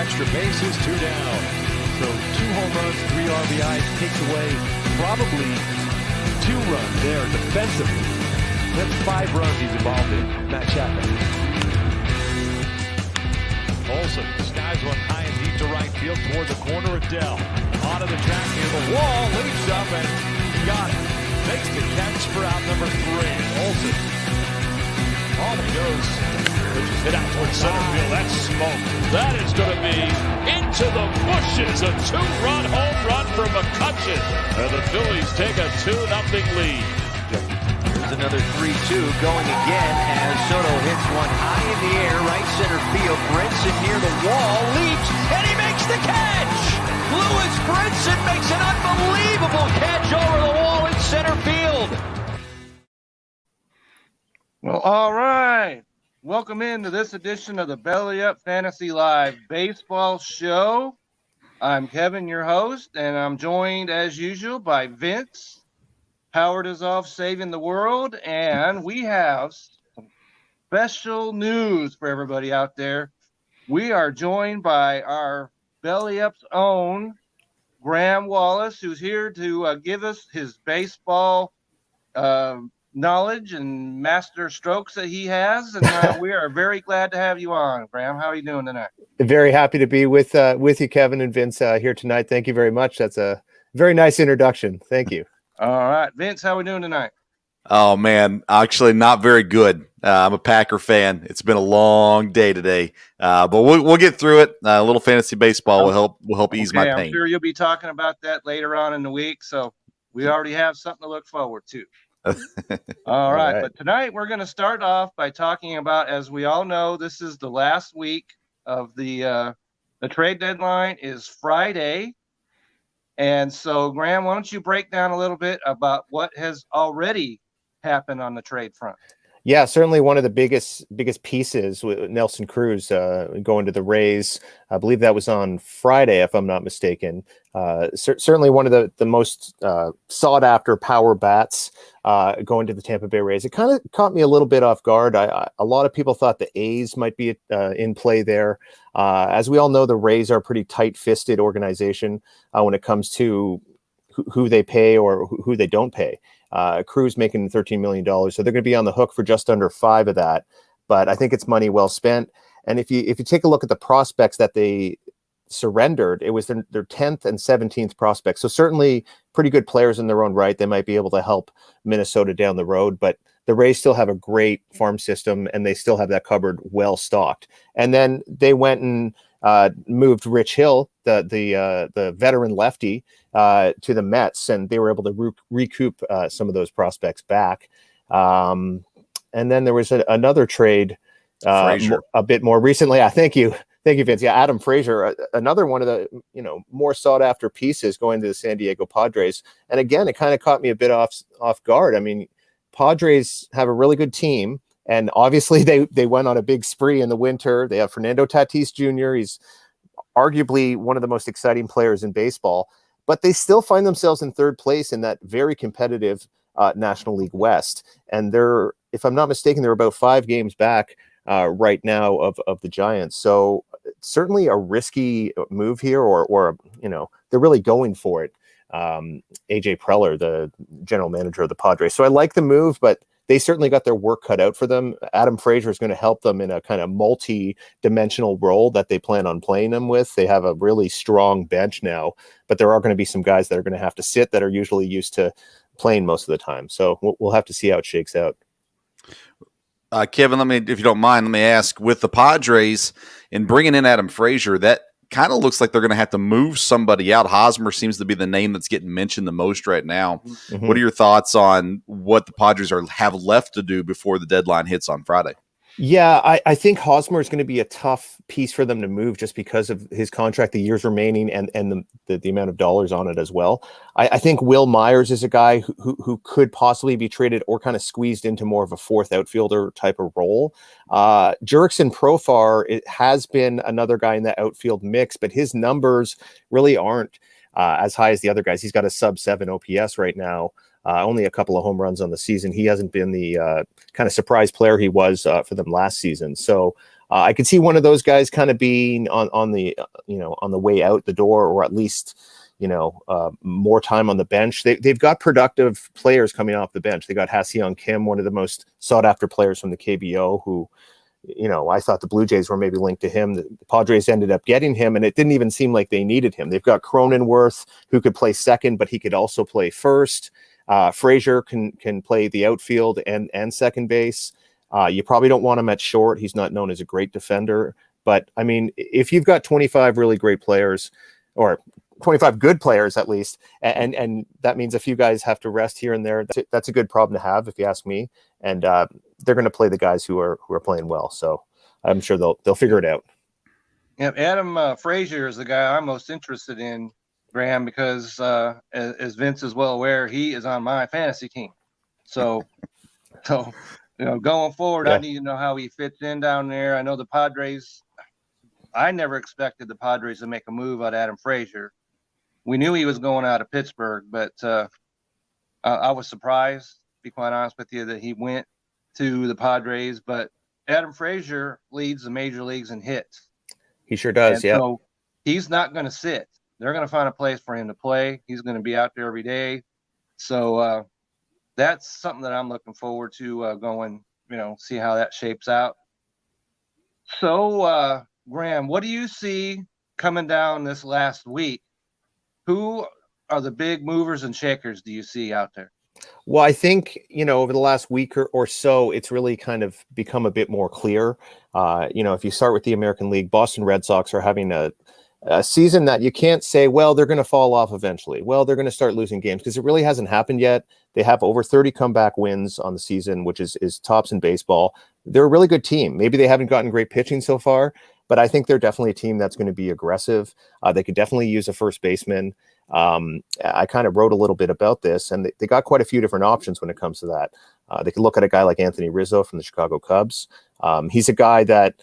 extra bases, 2 down. So 2 home runs, 3 RBIs takes away probably 2 runs there defensively. That's 5 runs he's involved in that chapter. Olsen skies one high and deep to right field toward the corner of Dell. Onto the track near the wall, leaps up and got it. Makes the catch for out number 3. Olsen. On he goes. Pitches hit out towards center field. That's smoke. That is going to be into the bushes. A 2-run home run for McCutchen. And the Phillies take a 2-0 lead. Here's another 3-2 going again as Soto hits one high in the air, right center field. Brinson near the wall, leaps, and he makes the catch! Lewis Brinson makes an unbelievable catch over the wall in center field. Well, all right. Welcome into this edition of the Belly Up Fantasy Live Baseball Show. I'm Kevin, your host, and I'm joined as usual by Vince. Howard is off saving the world, and we have some special news for everybody out there. We are joined by our Belly Up's own Graham Wallace, who's here to give us his baseball knowledge and master strokes that he has, and we are very glad to have you on. Graham, how are you doing tonight? Very happy to be with you, Kevin and Vince, here tonight. Thank you very much. That's a very nice introduction. Thank you. All right, Vince, how are we doing tonight? Oh man, actually not very good. I'm a Packer fan. It's been a long day today, but we'll get through it. A little fantasy baseball will help ease my pain. I'm sure you'll be talking about that later on in the week, so we already have something to look forward to. All right, but tonight we're going to start off by talking about, as we all know, this is the last week of the trade deadline is Friday. And so, Graham, why don't you break down a little bit about what has already happened on the trade front? Yeah, certainly one of the biggest pieces with Nelson Cruz going to the Rays. I believe that was on Friday, if I'm not mistaken. Certainly one of the most sought after power bats going to the Tampa Bay Rays. It kind of caught me a little bit off guard. A lot of people thought the A's might be in play there. As we all know, the Rays are a pretty tight-fisted organization when it comes to who they pay or who they don't pay. Cruz making $13 million, so they're going to be on the hook for just under 5 of that. But I think it's money well spent. And if you take a look at the prospects that they surrendered, it was their 10th and 17th prospects. So certainly pretty good players in their own right. They might be able to help Minnesota down the road, but the Rays still have a great farm system and they still have that cupboard well stocked. And then they went and moved Rich Hill, the veteran lefty, to the Mets, and they were able to recoup some of those prospects back. And then there was another trade a bit more recently. Thank you, Vince. Yeah, Adam Frazier, another one of the more sought after pieces going to the San Diego Padres. And again, it kind of caught me a bit off guard. I mean, Padres have a really good team. And obviously they went on a big spree in the winter. They have Fernando Tatis Jr. He's arguably one of the most exciting players in baseball, but they still find themselves in third place in that very competitive National League West. And they're, if I'm not mistaken, they're about 5 games back right now of the Giants. So certainly a risky move here, or they're really going for it. AJ Preller, the general manager of the Padres. So I like the move, but they certainly got their work cut out for them. Adam Frazier is going to help them in a kind of multi-dimensional role that they plan on playing them with. They have a really strong bench now, but there are going to be some guys that are going to have to sit that are usually used to playing most of the time. So we'll have to see how it shakes out. Kevin, if you don't mind, let me ask, with the Padres and bringing in Adam Frazier, that kind of looks like they're going to have to move somebody out. Hosmer seems to be the name that's getting mentioned the most right now. Mm-hmm. What are your thoughts on what the Padres have left to do before the deadline hits on Friday? Yeah, I think Hosmer is going to be a tough piece for them to move just because of his contract, the years remaining, and the amount of dollars on it as well. I think Will Myers is a guy who could possibly be traded or kind of squeezed into more of a fourth outfielder type of role. Jurickson Profar, it has been another guy in the outfield mix, but his numbers really aren't as high as the other guys. He's got a sub-7 OPS right now. Only a couple of home runs on the season. He hasn't been the kind of surprise player he was for them last season. So I could see one of those guys kind of being on the on the way out the door, or at least more time on the bench. They've got productive players coming off the bench. They got Hwang Hyun Kim, one of the most sought after players from the KBO, who I thought the Blue Jays were maybe linked to him. The Padres ended up getting him, and it didn't even seem like they needed him. They've got Cronenworth, who could play second, but he could also play first. Frazier can play the outfield and second base. You probably don't want him at short. He's not known as a great defender. But, I mean, if you've got 25 really great players, or 25 good players at least, and that means a few guys have to rest here and there, that's a good problem to have, if you ask me. And they're going to play the guys who are playing well. So I'm sure they'll figure it out. Yeah, Adam Frazier is the guy I'm most interested in, Graham, because as Vince is well aware, he is on my fantasy team. So going forward, I need to know how he fits in down there. I know the Padres. I never expected the Padres to make a move on Adam Frazier. We knew he was going out of Pittsburgh, but I was surprised, to be quite honest with you, that he went to the Padres. But Adam Frazier leads the major leagues in hits. He sure does, yeah. So he's not going to sit. They're going to find a place for him to play. He's going to be out there every day. So that's something that I'm looking forward to going, see how that shapes out. So, Graham, what do you see coming down this last week? Who are the big movers and shakers do you see out there? Well, I think, over the last week or so, it's really kind of become a bit more clear. If you start with the American League, Boston Red Sox are having a season that you can't say, well, they're going to fall off eventually. Well, they're going to start losing games, because it really hasn't happened yet. They have over 30 comeback wins on the season, which is tops in baseball. They're a really good team. Maybe they haven't gotten great pitching so far, but I think they're definitely a team that's going to be aggressive. They could definitely use a first baseman. I kind of wrote a little bit about this, and they got quite a few different options when it comes to that. They could look at a guy like Anthony Rizzo from the Chicago Cubs. He's a guy that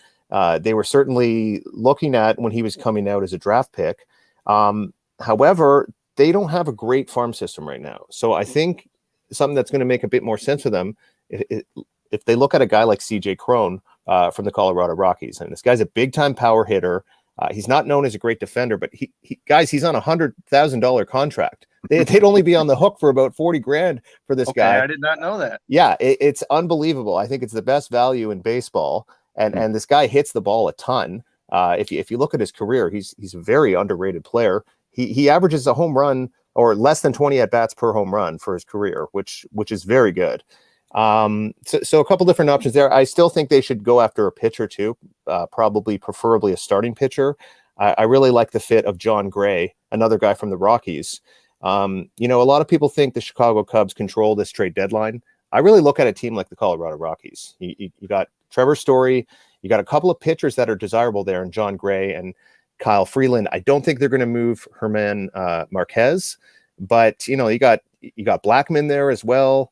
they were certainly looking at when he was coming out as a draft pick. However, they don't have a great farm system right now. So I think something that's going to make a bit more sense for them, if they look at a guy like CJ Cron from the Colorado Rockies. And this guy's a big-time power hitter. He's not known as a great defender, but he's on a $100,000 contract. They'd only be on the hook for about $40,000 for this guy. I did not know that. Yeah, it's unbelievable. I think it's the best value in baseball. And this guy hits the ball a ton. If you look at his career, he's a very underrated player. He averages a home run or less than 20 at bats per home run for his career, which is very good. So a couple different options there. I still think they should go after a pitcher too, preferably a starting pitcher. I really like the fit of John Gray, another guy from the Rockies. A lot of people think the Chicago Cubs control this trade deadline. I really look at a team like the Colorado Rockies. You got Trevor Story. You got a couple of pitchers that are desirable there, and John Gray and Kyle Freeland. I don't think they're going to move Herman Marquez, but you got Blackman there as well.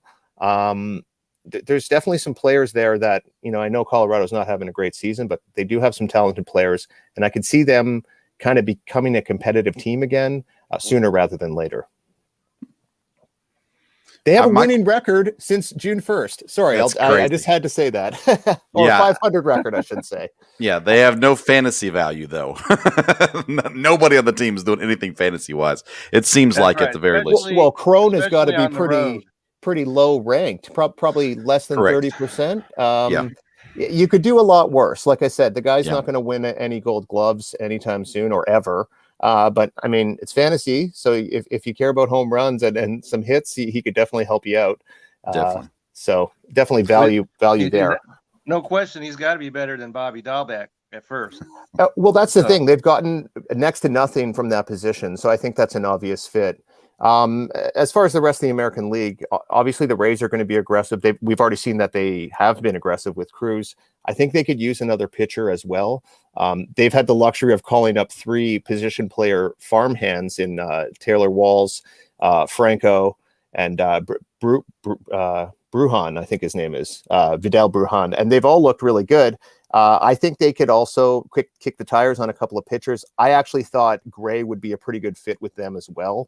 There's definitely some players there that, I know Colorado's not having a great season, but they do have some talented players, and I could see them kind of becoming a competitive team again sooner rather than later. They have a winning record since June 1st. Sorry, I just had to say that. Or 500 record, I should say. Yeah, they have no fantasy value, though. Nobody on the team is doing anything fantasy-wise. It seems at the very least. Well, Cron has got to be pretty low ranked, probably less than 30%. You could do a lot worse. Like I said, the guy's not going to win any Gold Gloves anytime soon or ever. But I mean, it's fantasy. So if you care about home runs and some hits, he could definitely help you out. Definitely. So definitely value there. No question. He's got to be better than Bobby Dahlbeck at first. Well, that's the thing. They've gotten next to nothing from that position. So I think that's an obvious fit. As far as the rest of the American League, obviously the Rays are going to be aggressive. We've already seen that they have been aggressive with Cruz. I think they could use another pitcher as well. They've had the luxury of calling up 3 position player farmhands in Taylor Walls, Franco, and Brujan, I think his name is Vidal Brujan, and they've all looked really good. I think they could also kick the tires on a couple of pitchers. I actually thought Gray would be a pretty good fit with them as well.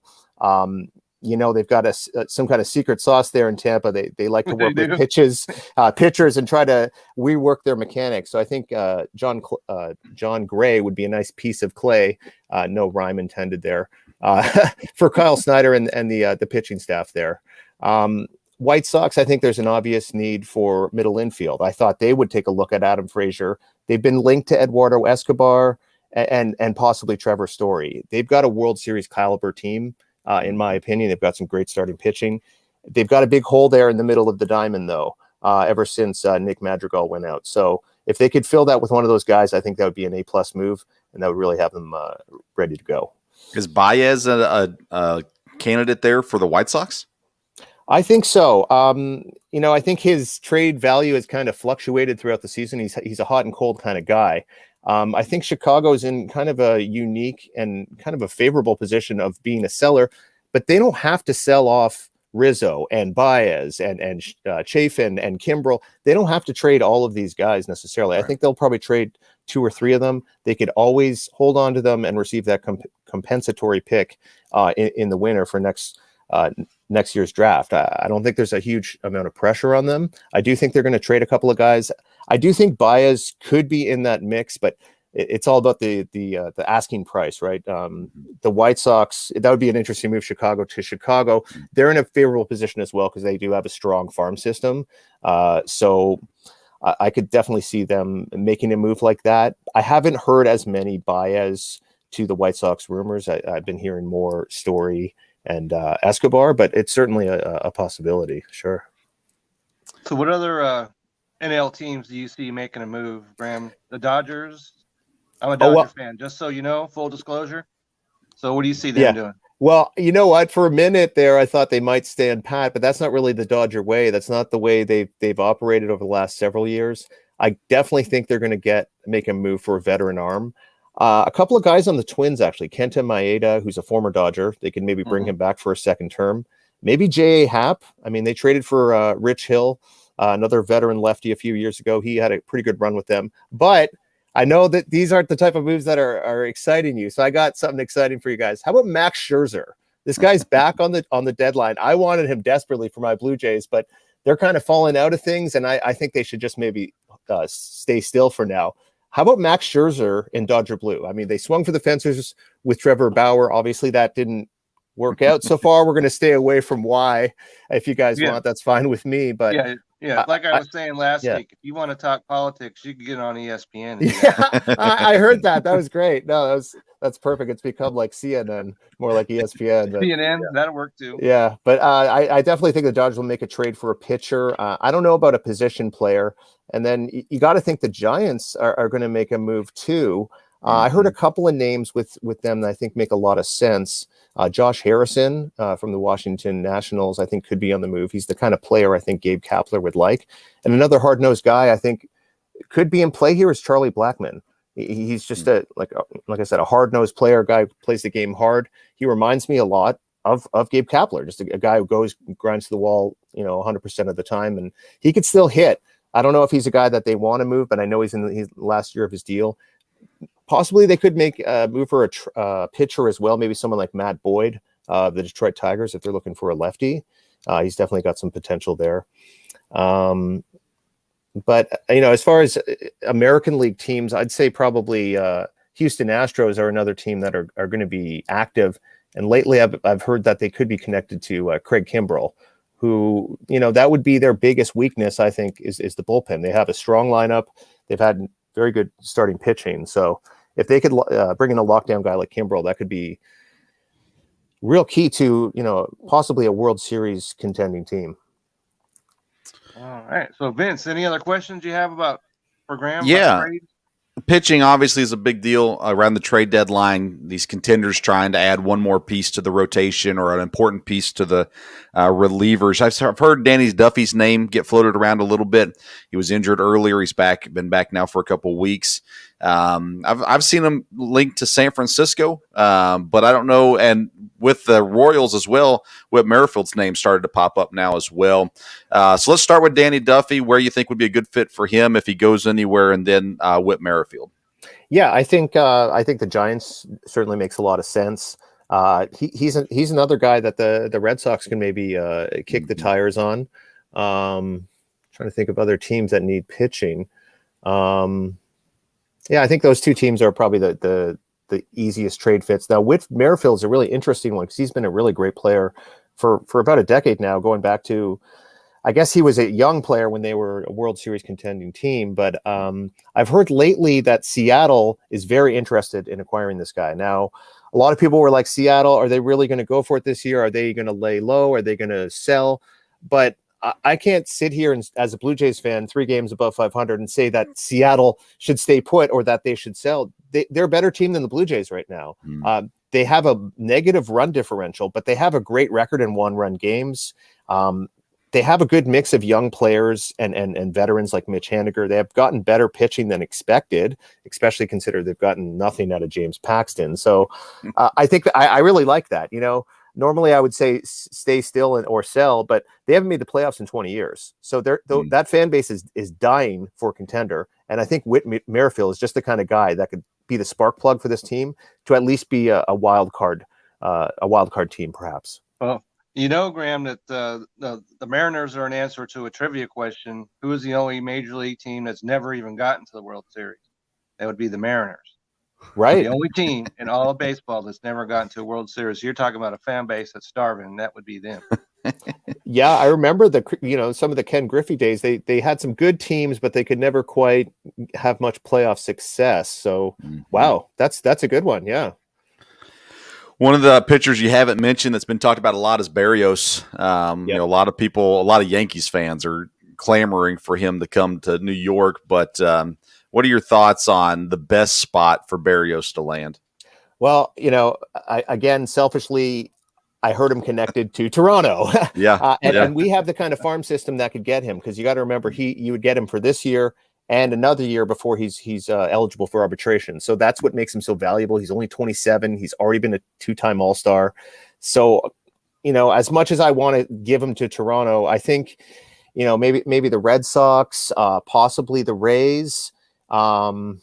they've got some kind of secret sauce there in Tampa. They like to work They with do. pitchers and try to rework their mechanics. So I think John Gray would be a nice piece of clay. No rhyme intended there for Kyle Snyder and the pitching staff there. White Sox, I think there's an obvious need for middle infield. I thought they would take a look at Adam Frazier. They've been linked to Eduardo Escobar and possibly Trevor Story. They've got a World Series caliber team, in my opinion. They've got some great starting pitching. They've got a big hole there in the middle of the diamond, though, ever since Nick Madrigal went out. So if they could fill that with one of those guys, I think that would be an A+ move, and that would really have them ready to go. Is Baez a candidate there for the White Sox? I think so. I think his trade value has kind of fluctuated throughout the season. He's a hot and cold kind of guy. I think Chicago's in kind of a unique and kind of a favorable position of being a seller, but they don't have to sell off Rizzo and Baez and Chafin and Kimbrel. They don't have to trade all of these guys necessarily. Right. I think they'll probably trade 2 or 3 of them. They could always hold on to them and receive that compensatory pick in the winter for next year's draft. I don't think there's a huge amount of pressure on them. I do think they're going to trade a couple of guys. I do think Baez could be in that mix, but it's all about the asking price, right? The White Sox, that would be an interesting move. Chicago to Chicago, they're in a favorable position as well because they do have a strong farm system. So I could definitely see them making a move like that. I haven't heard as many Baez to the White Sox rumors. I've been hearing more Story and Escobar, but it's certainly a possibility. Sure. So what other NL teams do you see making a move, Graham? The Dodgers? I'm a Dodger fan, just so you know, full disclosure. So what do you see them doing? Well, you know what? For a minute there, I thought they might stand pat, but that's not really the Dodger way. That's not the way they've operated over the last several years. I definitely think they're going to make a move for a veteran arm. A couple of guys on the Twins, actually. Kenta Maeda, who's a former Dodger. They can maybe bring him back for a second term. Maybe J.A. Happ. I mean, they traded for Rich Hill, another veteran lefty a few years ago. He had a pretty good run with them. But I know that these aren't the type of moves that are exciting you. So I got something exciting for you guys. How about Max Scherzer? This guy's back on the deadline. I wanted him desperately for my Blue Jays, but they're kind of falling out of things, and I think they should just maybe stay still for now. How about Max Scherzer in Dodger blue? I mean, they swung for the fences with Trevor Bauer. Obviously, that didn't work out so far. We're going to stay away from why. If you guys want, that's fine with me. But yeah. Like I was saying last week, if you want to talk politics, you can get on ESPN. I heard that. That was great. No, that's perfect. It's become like CNN, more like ESPN. But, CNN, that'll work too. Yeah, but I definitely think the Dodgers will make a trade for a pitcher. I don't know about a position player. And then you got to think the Giants are going to make a move too. I heard a couple of names with them that I think make a lot of sense. Josh Harrison from the Washington Nationals, I think, could be on the move. He's the kind of player I think Gabe Kapler would like. And another hard-nosed guy I think could be in play here is Charlie Blackman. He's just like I said, a hard-nosed player, a guy who plays the game hard. He reminds me a lot of Gabe Kapler, just a guy who grinds to the wall, 100% of the time, and he could still hit. I don't know if he's a guy that they want to move, but I know he's in his last year of his deal. Possibly they could make a move for a pitcher as well, maybe someone like Matt Boyd, the Detroit Tigers, if they're looking for a lefty. He's definitely got some potential there. But, as far as American League teams, I'd say probably Houston Astros are another team that are going to be active. And lately I've heard that they could be connected to Craig Kimbrel, who, that would be their biggest weakness, I think, is the bullpen. They have a strong lineup. They've had very good starting pitching. So if they could bring in a lockdown guy like Kimbrel, that could be real key to, possibly a World Series contending team. All right. So, Vince, any other questions you have for Graham? Yeah. Pitching obviously is a big deal around the trade deadline. These contenders trying to add one more piece to the rotation or an important piece to the relievers. I've heard Danny Duffy's name get floated around a little bit. He was injured earlier. He's been back now for a couple of weeks. I've seen him linked to San Francisco, but I don't know. And with the Royals as well, Whit Merrifield's name started to pop up now as well. So let's start with Danny Duffy, where you think would be a good fit for him if he goes anywhere, and then Whit Merrifield. Yeah, I think the Giants certainly makes a lot of sense. He's another guy that the Red Sox can maybe kick the tires on. Trying to think of other teams that need pitching. Yeah, I think those two teams are probably the easiest trade fits. Now, Whit Merrifield is a really interesting one because he's been a really great player for about a decade now, going back to, I guess he was a young player when they were a World Series contending team. But I've heard lately that Seattle is very interested in acquiring this guy. Now, a lot of people were like, Seattle, are they really going to go for it this year? Are they going to lay low? Are they going to sell? But I can't sit here and, as a Blue Jays fan, 3 games above 500, and say that Seattle should stay put or that they should sell. They're a better team than the Blue Jays right now. They have a negative run differential, but they have a great record in 1-run games. They have a good mix of young players and veterans like Mitch Haniger. They have gotten better pitching than expected, especially considering they've gotten nothing out of James Paxton. So I think I really like that. Normally I would say stay still or sell, but they haven't made the playoffs in 20 years. So that fan base is dying for a contender. And I think Whit Merrifield is just the kind of guy that could be the spark plug for this team to at least be a wild card team, perhaps. Well, Graham, that the Mariners are an answer to a trivia question. Who is the only major league team that's never even gotten to the World Series? That would be the Mariners. Right. The only team in all of baseball that's never gotten to a World Series. You're talking about a fan base that's starving, and that would be them. Yeah, I remember some of the Ken Griffey days. They had some good teams, but they could never quite have much playoff success. So, wow, that's a good one. Yeah. One of the pitchers you haven't mentioned that's been talked about a lot is Berrios. A lot of Yankees fans are clamoring for him to come to New York. But what are your thoughts on the best spot for Berrios to land? Well, selfishly, I heard him connected to Toronto. And we have the kind of farm system that could get him, because you got to remember you would get him for this year and another year before he's eligible for arbitration. So that's what makes him so valuable. He's only 27. He's already been a 2-time All-Star. So, as much as I want to give him to Toronto, I think, maybe the Red Sox, possibly the Rays, maybe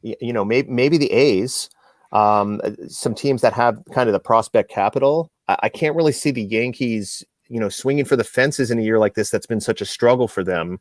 the A's, some teams that have kind of the prospect capital. I can't really see the Yankees, swinging for the fences in a year like this. That's been such a struggle for them.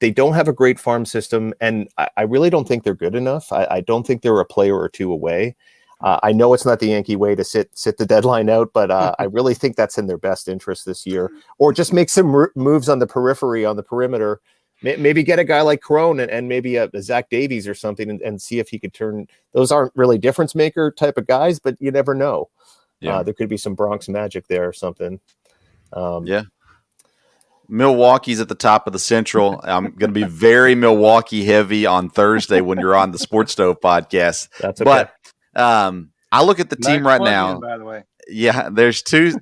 They don't have a great farm system, and I really don't think they're good enough. I don't think they're a player or two away. I know it's not the Yankee way to sit the deadline out, but I really think that's in their best interest this year. Or just make some moves on the periphery, on the perimeter. Maybe get a guy like Crone and maybe a Zach Davies or something, and see if he could turn. Those aren't really difference maker type of guys, but you never know. There could be some Bronx magic there or something. Milwaukee's at the top of the Central. I'm going to be very Milwaukee heavy on Thursday when you're on the Sports Stove podcast. That's okay. But I look at the team right now. By the way, there's two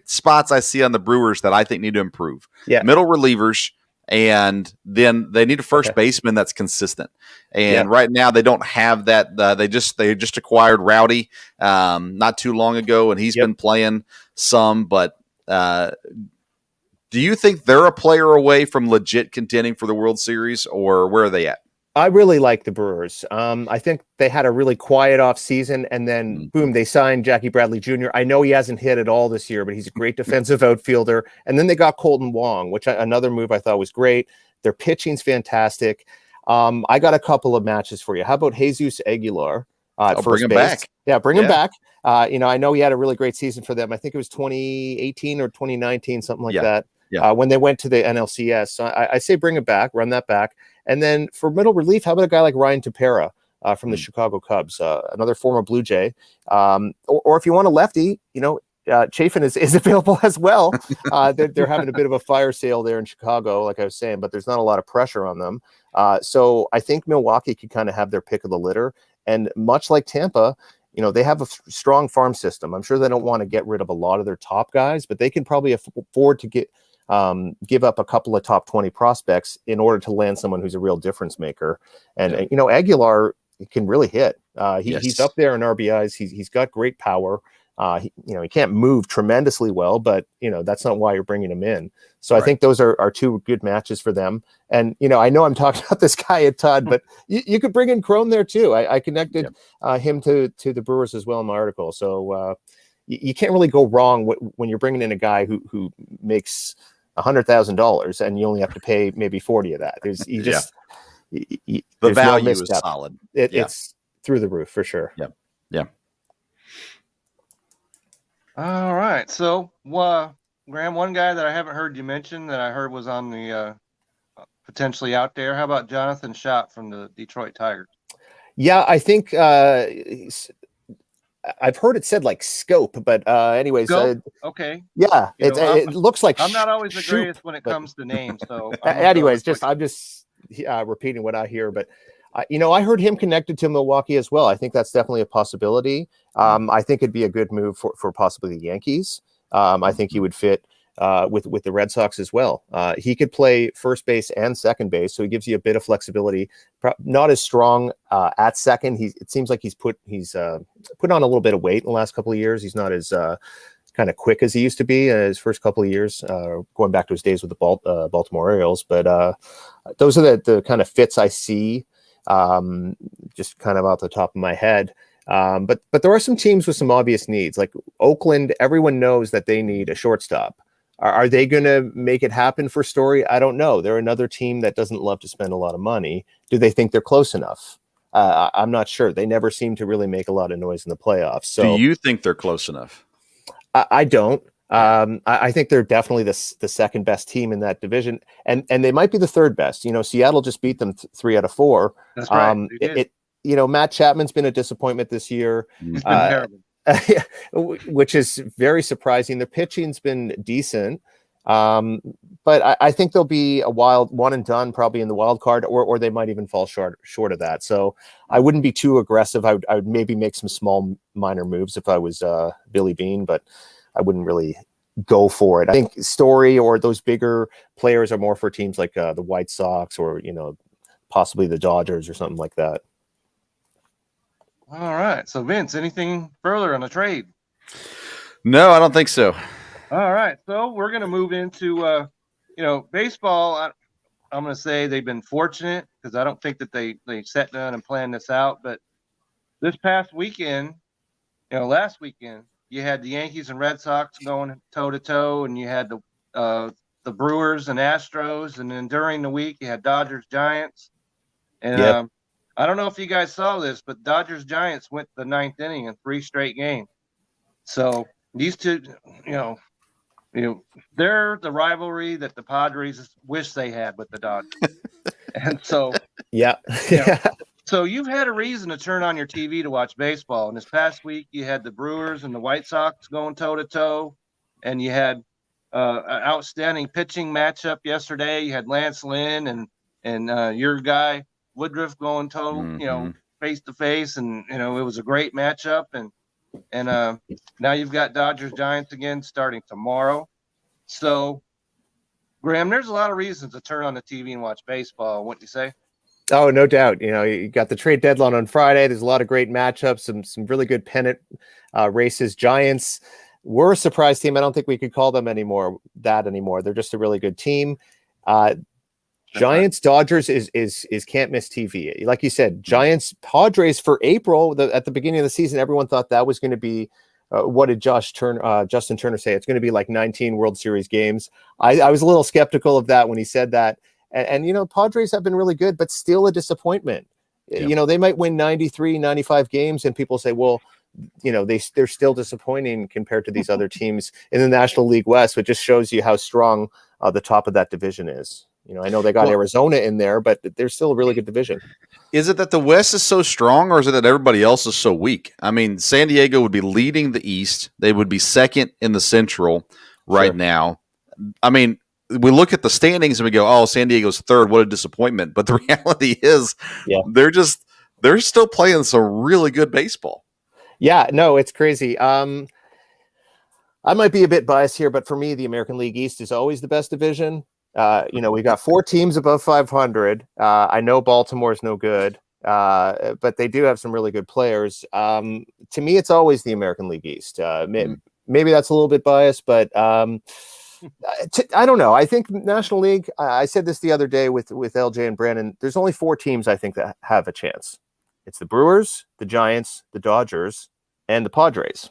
spots I see on the Brewers that I think need to improve. Middle relievers, and then they need a first baseman that's consistent. And right now they don't have that. They just acquired Rowdy not too long ago, and he's been playing some. But do you think they're a player away from legit contending for the World Series, or where are they at? I really like the Brewers. I think they had a really quiet off season, and then boom, they signed Jackie Bradley Jr. I know he hasn't hit at all this year, but he's a great defensive outfielder. And then they got Colton Wong, which another move I thought was great. Their pitching's fantastic. I got a couple of matches for you. How about Jesus Aguilar at first base? Back. Yeah, bring him back. I know he had a really great season for them. I think it was 2018 or 2019, something like that. When they went to the NLCS. So I say bring him back, run that back. And then for middle relief, how about a guy like Ryan Tepera from the Chicago Cubs, another former Blue Jay? Or if you want a lefty, Chafin is available as well. They're having a bit of a fire sale there in Chicago, like I was saying, but there's not a lot of pressure on them. So I think Milwaukee could kind of have their pick of the litter. And much like Tampa, they have a strong farm system. I'm sure they don't want to get rid of a lot of their top guys, but they can probably afford to give up a couple of top 20 prospects in order to land someone who's a real difference maker. And Aguilar can really hit. He's up there in RBIs. He's got great power. He can't move tremendously well, but that's not why you're bringing him in. So Right. I think those are two good matches for them. And I know I'm talking about this guy a ton, but you could bring in Chrome there too. I connected him to the Brewers as well in my article. So you can't really go wrong when you're bringing in a guy who makes $100,000 and you only have to pay maybe 40 of that. The value is solid. It's through the roof for sure. Yeah. Yeah. All right. So, Graham, one guy that I haven't heard you mention that I heard was on the potentially out there. How about Jonathan Schott from the Detroit Tigers? Yeah, I think I've heard it said like scope, but anyways. Okay. Yeah, it looks like I'm not always the greatest when it comes to names. So, anyways, I'm just repeating what I hear, but. I heard him connected to Milwaukee as well. I think that's definitely a possibility. I think it'd be a good move for possibly the Yankees. I think he would fit with the Red Sox as well. He could play first base and second base, so he gives you a bit of flexibility. Not as strong at second. It seems like he's put on a little bit of weight in the last couple of years. He's not as kind of quick as he used to be in his first couple of years, going back to his days with the Baltimore Orioles. But those are the kind of fits I see. Just kind of off the top of my head. But there are some teams with some obvious needs, like Oakland. Everyone knows that they need a shortstop. Are they going to make it happen for Story? I don't know. They're another team that doesn't love to spend a lot of money. Do they think they're close enough? I'm not sure. They never seem to really make a lot of noise in the playoffs. So, do you think they're close enough? I don't. I think they're definitely the second best team in that division, and they might be the third best. Seattle just beat them 3 out of 4. That's right. Matt Chapman's been a disappointment this year. He's been terrible. Which is very surprising. Their pitching's been decent, but I think they'll be a wild one and done probably in the wild card, or they might even fall short of that. So I wouldn't be too aggressive. I would maybe make some small minor moves if I was Billy Beane, but I wouldn't really go for it. I think Story or those bigger players are more for teams like the White Sox or, possibly the Dodgers or something like that. All right. So, Vince, anything further on the trade? No, I don't think so. All right. So we're going to move into, baseball. I'm going to say they've been fortunate because I don't think that they sat down and planned this out. But this past weekend, last weekend, you had the Yankees and Red Sox going toe to toe, and you had the Brewers and Astros, and then during the week you had Dodgers Giants. And I don't know if you guys saw this, but Dodgers Giants went the 9th inning in 3 straight games. So these two, they're the rivalry that the Padres wish they had with the Dodgers. And so, So you've had a reason to turn on your TV to watch baseball. And this past week, you had the Brewers and the White Sox going toe-to-toe, and you had an outstanding pitching matchup yesterday. You had Lance Lynn and your guy Woodruff going face-to-face, and it was a great matchup. And now you've got Dodgers Giants again starting tomorrow. So, Graham, there's a lot of reasons to turn on the TV and watch baseball. Wouldn't you say? Oh, no doubt. You got the trade deadline on Friday. There's a lot of great matchups, some really good pennant races. Giants were a surprise team. I don't think we could call them anymore. They're just a really good team. Giants Dodgers is can't miss TV. Like you said, Giants Padres for April at the beginning of the season, everyone thought that was going to be. What did Justin Turner say? It's going to be like 19 World Series games. I was a little skeptical of that when he said that. And Padres have been really good, but still a disappointment. Yeah. They might win 93, 95 games, and people say, well, they're still disappointing compared to these other teams in the National League West, which just shows you how strong the top of that division is. I know they got Arizona in there, but they're still a really good division. Is it that the West is so strong, or is it that everybody else is so weak? I mean, San Diego would be leading the East. They would be second in the Central right now. I mean, we look at the standings and we go, oh, San Diego's third. What a disappointment. But the reality is they're still playing some really good baseball. Yeah, no, it's crazy. I might be a bit biased here, but for me, the American League East is always the best division. We got 4 teams above 500. I know Baltimore's no good. but they do have some really good players. To me, it's always the American League East. Maybe that's a little bit biased, but I don't know. I think National League, I said this the other day with LJ and Brandon, there's only 4 teams I think that have a chance. It's the Brewers, the Giants, the Dodgers, and the Padres.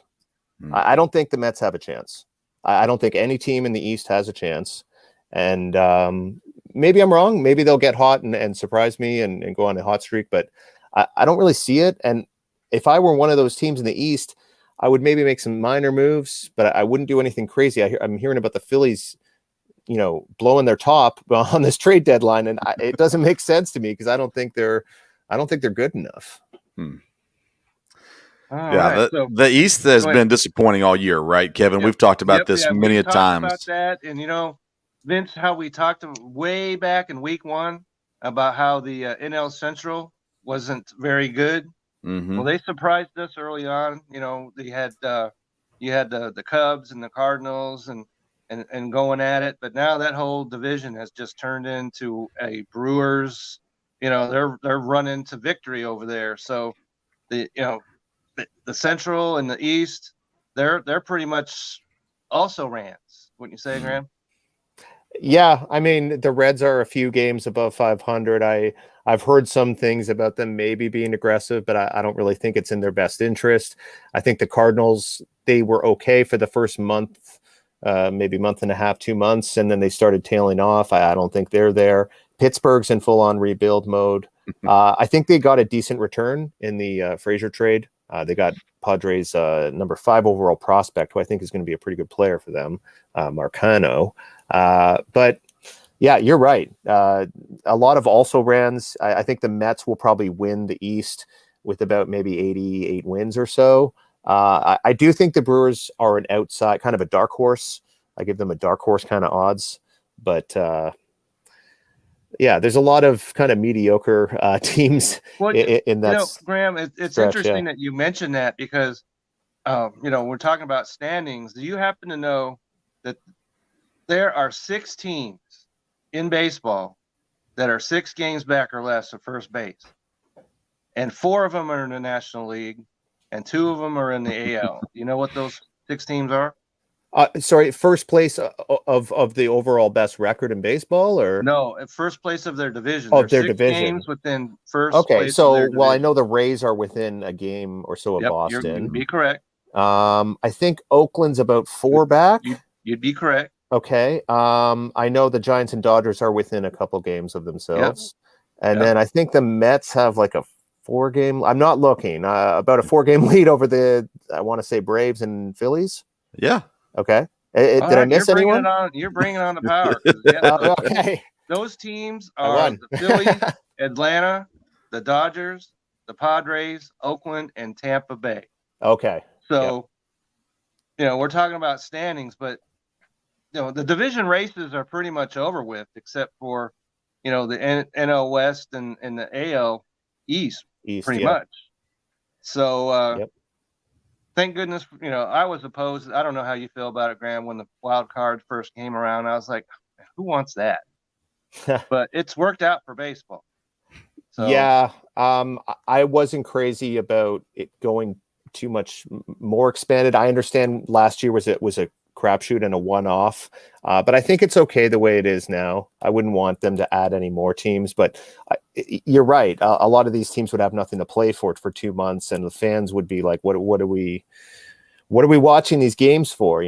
I don't think the Mets have a chance. I don't think any team in the East has a chance. And maybe I'm wrong. Maybe they'll get hot and surprise me and go on a hot streak, but I don't really see it. And if I were one of those teams in the East, I would maybe make some minor moves, but I wouldn't do anything crazy. I'm hearing about the Phillies, blowing their top on this trade deadline, and it doesn't make sense to me because I don't think they're good enough. The East has been disappointing all year, right, Kevin? We've talked about this many a times. About that, and Vince, how we talked way back in week 1 about how the NL Central wasn't very good. Well, they surprised us early on. They had you had the Cubs and the Cardinals and going at it, but now that whole division has just turned into a Brewers. They're running to victory over there. So the Central and the East, they're pretty much also rants. Wouldn't you say, Graham? Yeah, I mean, the Reds are a few games above 500. I've heard some things about them maybe being aggressive, but I don't really think it's in their best interest. I think the Cardinals, they were okay for the first month, maybe month and a half, 2 months, and then they started tailing off. I don't think they're there. Pittsburgh's in full-on rebuild mode. I think they got a decent return in the Frazier trade. They got Padres' number 5 overall prospect, who I think is going to be a pretty good player for them, Marcano. But yeah, you're right. A lot of also rans. I think the Mets will probably win the East with about maybe 88 wins or so. I do think the Brewers are an outside, kind of a dark horse. I give them a dark horse kind of odds, but yeah, there's a lot of kind of mediocre teams in that. Graham, it's stretch, interesting that you mentioned that because, we're talking about standings. Do you happen to know that there are 6 teams in baseball that are 6 games back or less of first base, and 4 of them are in the National League, and 2 of them are in the AL. You know what those 6 teams are? Sorry, first place of the overall best record in baseball, or no, at first place of their division. Oh, their 6 division. Games within first. Okay, place so of their division. I know the Rays are within a game or so of Boston. You'd be correct. I think Oakland's about 4 back. You'd be correct. Okay. I know the Giants and Dodgers are within a couple games of themselves. And then I think the Mets have like a 4-game. I'm not looking. About a 4-game lead over the, I want to say, Braves and Phillies. Yeah. Okay. Did I miss anyone? You're bringing on the power. Okay. Those teams are the Phillies, Atlanta, the Dodgers, the Padres, Oakland, and Tampa Bay. Okay. So, we're talking about standings, but the division races are pretty much over with, except for, the NL West and the AL East pretty much. So, thank goodness, I was opposed. I don't know how you feel about it, Graham, when the wild card first came around. I was like, who wants that? But it's worked out for baseball. So, yeah, I wasn't crazy about it going too much more expanded. I understand last year was a crapshoot and a one-off, but I think it's okay the way it is now. I wouldn't want them to add any more teams, but you're right. A lot of these teams would have nothing to play for 2 months, and the fans would be like, "What are we watching these games for?"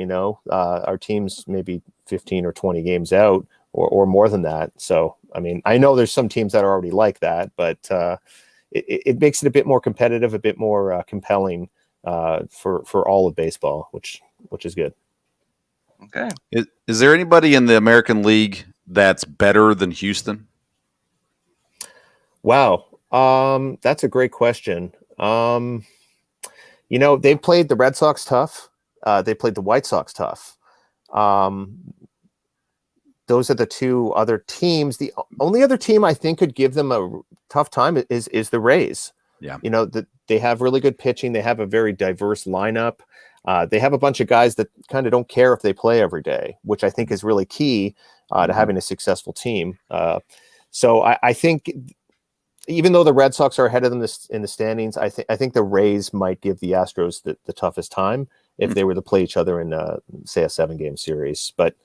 Our team's maybe 15 or 20 games out, or more than that. So, I mean, I know there's some teams that are already like that, but it makes it a bit more competitive, a bit more compelling for all of baseball, which is good. Okay. Is there anybody in the American League that's better than Houston? Wow. That's a great question. They've played the Red Sox tough. They played the White Sox tough. Those are the 2 other teams. The only other team I think could give them a tough time is the Rays. Yeah. They have really good pitching. They have a very diverse lineup. They have a bunch of guys that kind of don't care if they play every day, which I think is really key to having a successful team. So I think even though the Red Sox are ahead of them in the standings, I think the Rays might give the Astros the toughest time if they were to play each other in, say, a 7-game series. But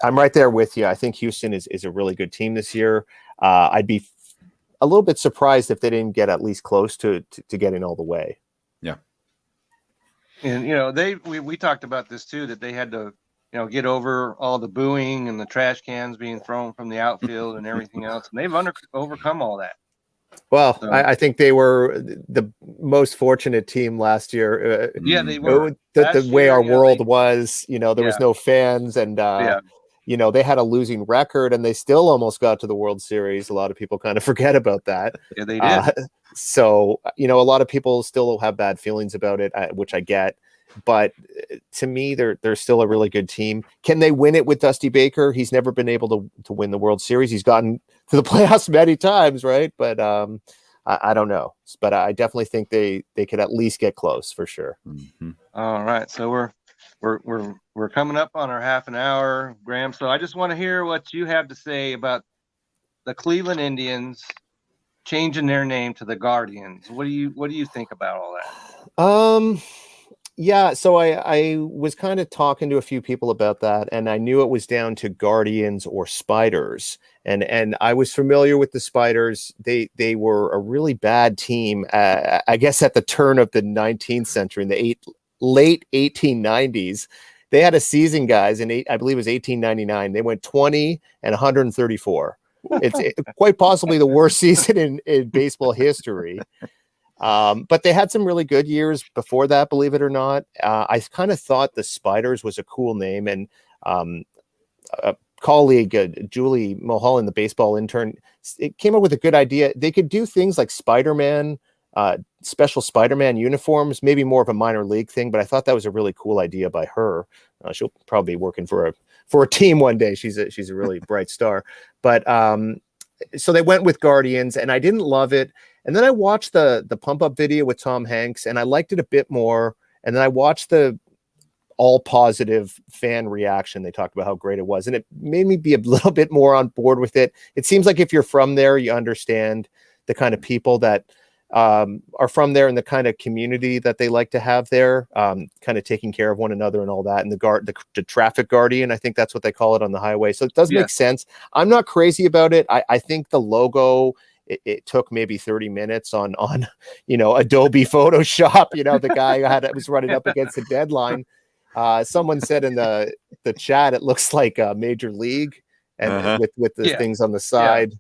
I'm right there with you. I think Houston is a really good team this year. I'd be a little bit surprised if they didn't get at least close to getting all the way. Yeah. And, we talked about this too, that they had to, get over all the booing and the trash cans being thrown from the outfield and everything else. And they've overcome all that. Well, so, I think they were the most fortunate team last year. Yeah, they were. The way our world was, there was no fans, and they had a losing record, and they still almost got to the World Series. A lot of people kind of forget about that. Yeah, they did. So, a lot of people still have bad feelings about it, which I get. But to me, they're still a really good team. Can they win it with Dusty Baker? He's never been able to win the World Series. He's gotten to the playoffs many times, right? But I don't know. But I definitely think they could at least get close for sure. Mm-hmm. All right, so we're coming up on our half an hour, Graham. So I just want to hear what you have to say about the Cleveland Indians changing their name to the Guardians. What do you think about all that? Yeah, so I was kind of talking to a few people about that, and I knew it was down to Guardians or Spiders, and I was familiar with the Spiders. They were a really bad team, I guess, at the turn of the 19th century, in the late 1890s. They had a season, guys, I believe it was 1899. They went 20 and 134. It's quite possibly the worst season in baseball history. But they had some really good years before that, believe it or not. I kind of thought the Spiders was a cool name, and a colleague, Julie Mulholland, the baseball intern, it came up with a good idea. They could do things like Spider-Man, special Spider-Man uniforms, maybe more of a minor league thing, but I thought that was a really cool idea by her. She'll probably be working for a team one day. She's a really bright star. But so they went with Guardians, and I didn't love it. And then I watched the pump up video with Tom Hanks, and I liked it a bit more. And then I watched the all positive fan reaction. They talked about how great it was, and it made me be a little bit more on board with it. It seems like if you're from there, you understand the kind of people that are from there and the kind of community that they like to have there, kind of taking care of one another and all that. And the traffic guardian, I think that's what they call it on the highway. So it does make sense. I'm not crazy about it. I think the logo, it took maybe 30 minutes on Adobe Photoshop. The guy was running up against the deadline. Someone said in the chat, it looks like Major League, and with the things on the side.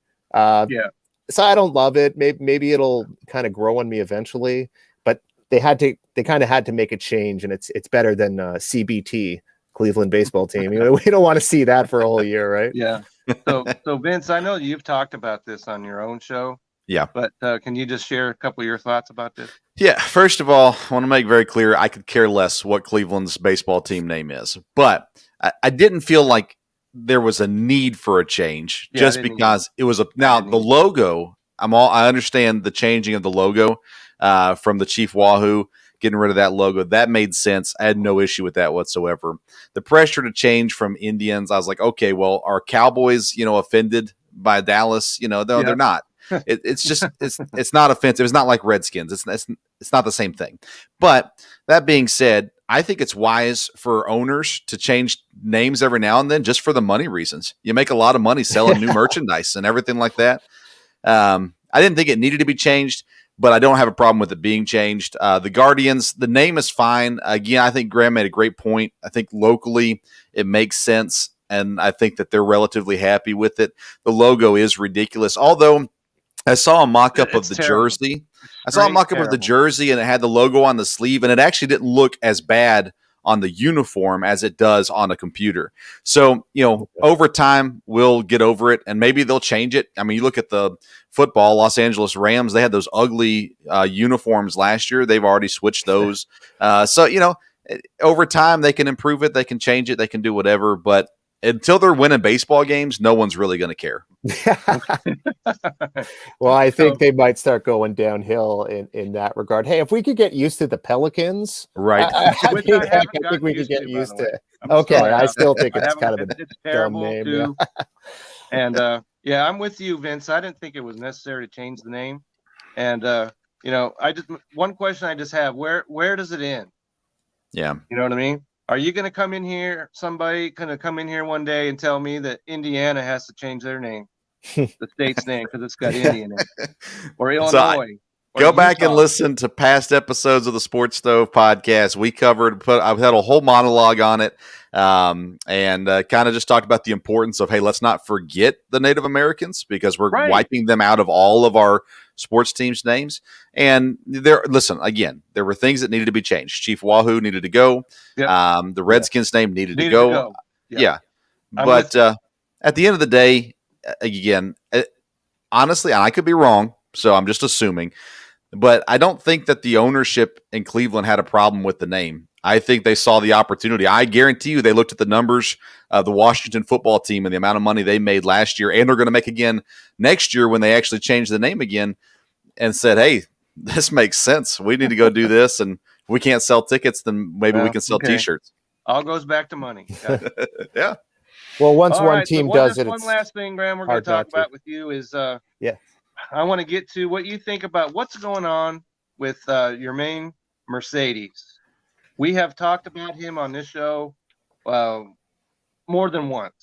So I don't love it. Maybe it'll kind of grow on me eventually, but they kind of had to make a change, and it's better than CBT, Cleveland baseball team. We don't want to see that for a whole year, right? Yeah. So Vince, I know you've talked about this on your own show. Yeah. But can you just share a couple of your thoughts about this? Yeah. First of all, I want to make very clear, I could care less what Cleveland's baseball team name is, but I didn't feel like there was a need for a change just because it was the logo. I understand the changing of the logo from the Chief Wahoo, getting rid of that logo. That made sense. I had no issue with that whatsoever. The pressure to change from Indians, I was like, okay, well, are Cowboys, offended by Dallas? No, they're not. It's not offensive. It's not like Redskins. It's not the same thing. But that being said, I think it's wise for owners to change names every now and then just for the money reasons. You make a lot of money selling new merchandise and everything like that. I didn't think it needed to be changed, but I don't have a problem with it being changed. The Guardians, the name is fine. Again, I think Graham made a great point. I think locally it makes sense, and I think that they're relatively happy with it. The logo is ridiculous, although I saw a mock-up of the jersey. I saw a mock-up of the jersey, and it had the logo on the sleeve, and it actually didn't look as bad on the uniform as it does on a computer. So, over time, we'll get over it, and maybe they'll change it. I mean, you look at the football, Los Angeles Rams, they had those ugly uniforms last year. They've already switched those. So, over time, they can improve it. They can change it. They can do whatever, but until they're winning baseball games, no one's really going to care. Well, I think they might start going downhill in that regard. Hey, if we could get used to the Pelicans, right? I think we could get used to. Okay, I still think it's kind of a dumb name. Too. And Yeah, I'm with you, Vince. I didn't think it was necessary to change the name. And one question I just have, where does it end? Yeah. You know what I mean? Are you going to come in here, somebody going to come in here one day and tell me that Indiana has to change their name, the state's name, because it's got Indian in it, or So Illinois, or go back and Utah? listen to past episodes of the Sports Stove podcast. We I've had a whole monologue on it, and kind of just talked about the importance of, hey, let's not forget the Native Americans because we're wiping them out of all of our sports teams' names. And listen, again, there were things that needed to be changed. Chief Wahoo needed to go. Yep. The Redskins name needed to go. Yeah. But at the end of the day, again, honestly, and I could be wrong, so I'm just assuming, but I don't think that the ownership in Cleveland had a problem with the name. I think they saw the opportunity. I guarantee you they looked at the numbers of the Washington football team and the amount of money they made last year and are going to make again next year when they actually change the name again, and said, hey, this makes sense. We need to go do this, and if we can't sell tickets, then maybe we can sell T-shirts. All goes back to money. Yeah. Well, once one team does it, one last thing, Graham, we're going to talk about with you is I want to get to what you think about what's going on with your main Mercedes. We have talked about him on this show more than once.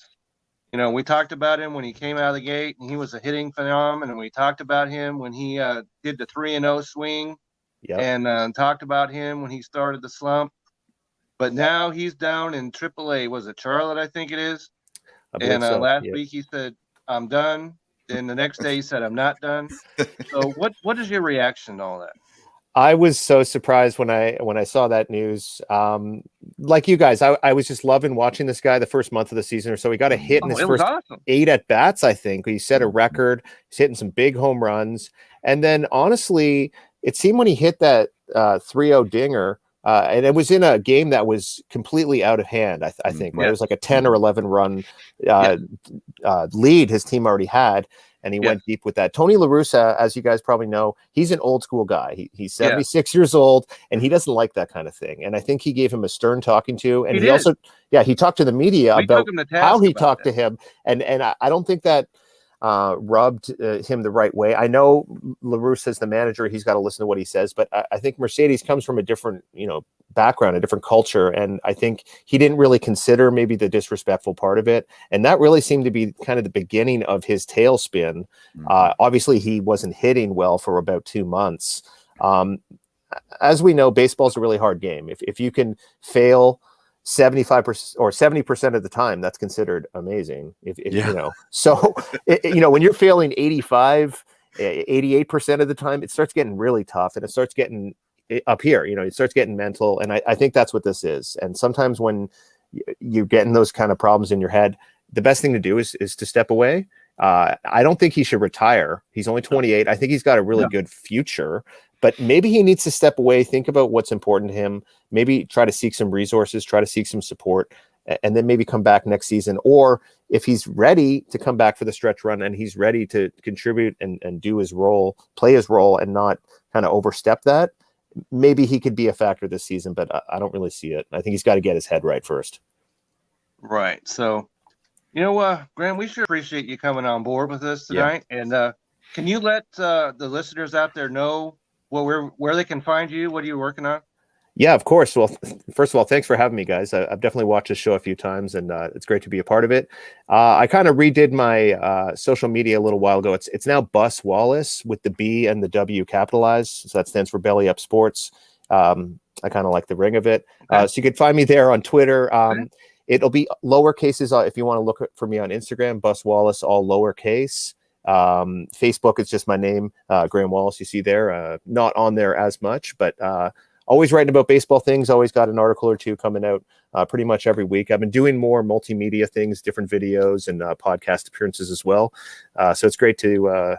You know, we talked about him when he came out of the gate and he was a hitting phenomenon, and we talked about him when he did the 3-0 swing, and talked about him when he started the slump. But now he's down in AAA. Was it Charlotte? I think it is. And last week he said, I'm done. And the next day he said, I'm not done. So what is your reaction to all that? I was so surprised when I saw that news. Like you guys, I was just loving watching this guy the first month of the season or so. He got a hit in his first 8 at-bats, I think. He set a record. He's hitting some big home runs. And then, honestly, it seemed when he hit that 3-0 dinger, and it was in a game that was completely out of hand, I think. Right? It was like a 10 or 11 run lead his team already had, and he went deep with that. Tony La Russa, as you guys probably know, he's an old school guy. He's 76 years old, and he doesn't like that kind of thing. And I think he gave him a stern talking to, and he also talked to the media about how he talked to him, and I don't think that rubbed him the right way. I know La Russa's the manager; he's got to listen to what he says. But I think Mercedes comes from a different, background, a different culture, and I think he didn't really consider maybe the disrespectful part of it, and that really seemed to be kind of the beginning of his tailspin. Obviously, he wasn't hitting well for about 2 months. As we know, baseball's a really hard game. If you can fail 75% or 70% of the time, that's considered amazing. So when you're failing 85, 88% of the time, it starts getting really tough, and it starts getting up here, it starts getting mental. And I think that's what this is. And sometimes when you're getting those kind of problems in your head, the best thing to do is to step away. I don't think he should retire. He's only 28. I think he's got a really good future, but maybe he needs to step away, think about what's important to him, maybe try to seek some resources, try to seek some support, and then maybe come back next season. Or if he's ready to come back for the stretch run and he's ready to contribute and do his role, play his role, and not kind of overstep that, maybe he could be a factor this season, but I don't really see it. I think he's got to get his head right first. Right. So, Graham, we sure appreciate you coming on board with us tonight. Yeah. And can you let the listeners out there know where they can find you? What are you working on? Yeah, of course. Well, first of all, thanks for having me, guys. I've definitely watched this show a few times, and it's great to be a part of it. I kind of redid my social media a little while ago. It's now Bus Wallace with the B and the W capitalized. So that stands for Belly Up Sports. I kind of like the ring of it. So you can find me there on Twitter. It'll be lower cases if you want to look for me on Instagram, Bus Wallace, all lowercase. Facebook is just my name, Graham Wallace. You see there, not on there as much, but always writing about baseball things. Always got an article or two coming out pretty much every week. I've been doing more multimedia things, different videos and podcast appearances as well. So it's great to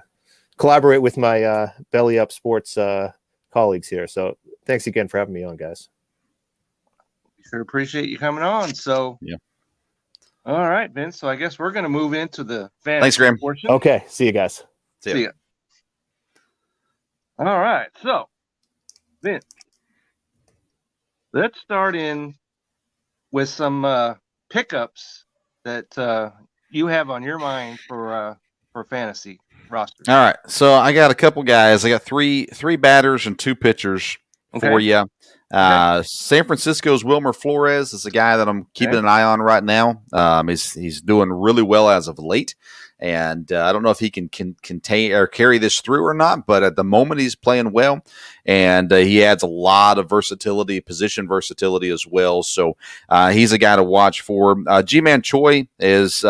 collaborate with my Belly Up Sports colleagues here. So thanks again for having me on, guys. Sure appreciate you coming on. So all right, Vince. So I guess we're going to move into the fantasy Thanks, Graham. portion. Okay. See you guys. See ya. All right. So, Vince, let's start in with some pickups that you have on your mind for for fantasy rosters. All right, so I got a couple guys. I got three batters and 2 pitchers for you. San Francisco's Wilmer Flores is a guy that I'm keeping an eye on right now. He's doing really well as of late, and I don't know if he can contain or carry this through or not. But at the moment, he's playing well, and he adds a lot of versatility, position versatility as well. So he's a guy to watch for. G-Man Choi is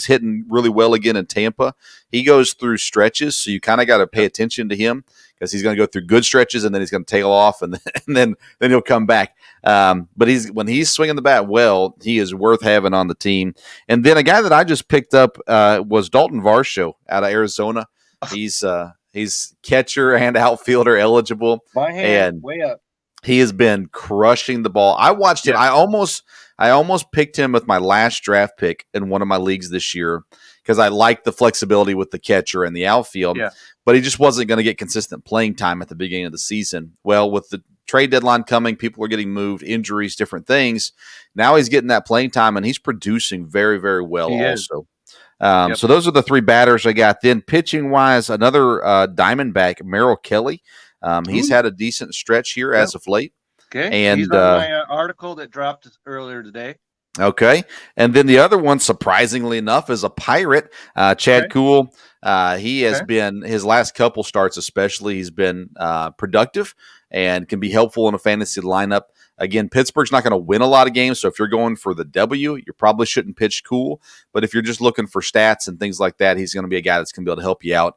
hitting really well again in Tampa. He goes through stretches, so you kind of got to pay attention to him, because he's going to go through good stretches and then he's going to tail off and then he'll come back. But when he's swinging the bat well, he is worth having on the team. And then a guy that I just picked up was Dalton Varsho out of Arizona. He's catcher and outfielder eligible. My hand way up. He has been crushing the ball. I watched it. I almost picked him with my last draft pick in one of my leagues this year, because I liked the flexibility with the catcher and the outfield. Yeah. But he just wasn't going to get consistent playing time at the beginning of the season. Well, with the trade deadline coming, people are getting moved, injuries, different things. Now he's getting that playing time, and he's producing very, very well also. So those are the 3 batters I got. Then pitching-wise, another Diamondback, Merrill Kelly. He's had a decent stretch here as of late. Okay, and he's on my article that dropped earlier today. Okay, and then the other one, surprisingly enough, is a Pirate, Chad Kuhl. He has been, his last couple starts especially, he's been productive and can be helpful in a fantasy lineup. Again, Pittsburgh's not going to win a lot of games, so if you're going for the W, you probably shouldn't pitch Kuhl. But if you're just looking for stats and things like that, he's going to be a guy that's going to be able to help you out